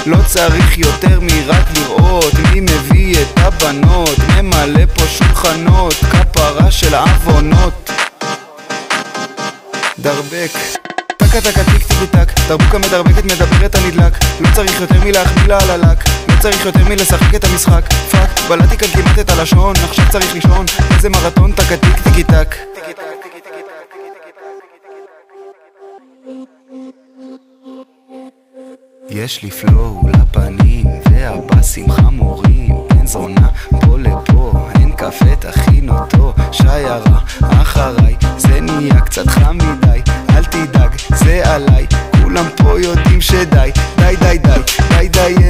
לא צריך יותר מרק לראות מי מביא את הבנות, ממלא פה שולחנות, כפרה של עוונות. דרבק טקה טקה טיק טיקי טק, דרבוקה מדרבקת מדברת הנדלק. לא צריך יותר מלהחביא לה על הלק, לא צריך יותר מלשחק את המשחק. פאק, בלעתי כאן כמעט את הלשון, עכשיו צריך לישון. איזה מרתון טקה טיק טיקי טק. יש לי פלואו לפנים והבאסים חמורים, אין זונה פה לפה, אין קפה תכין אותו. שיירה אחריי, זה נהיה קצת חם מדי, אל תדאג זה עליי, כולם פה יודעים שדי, די די די די די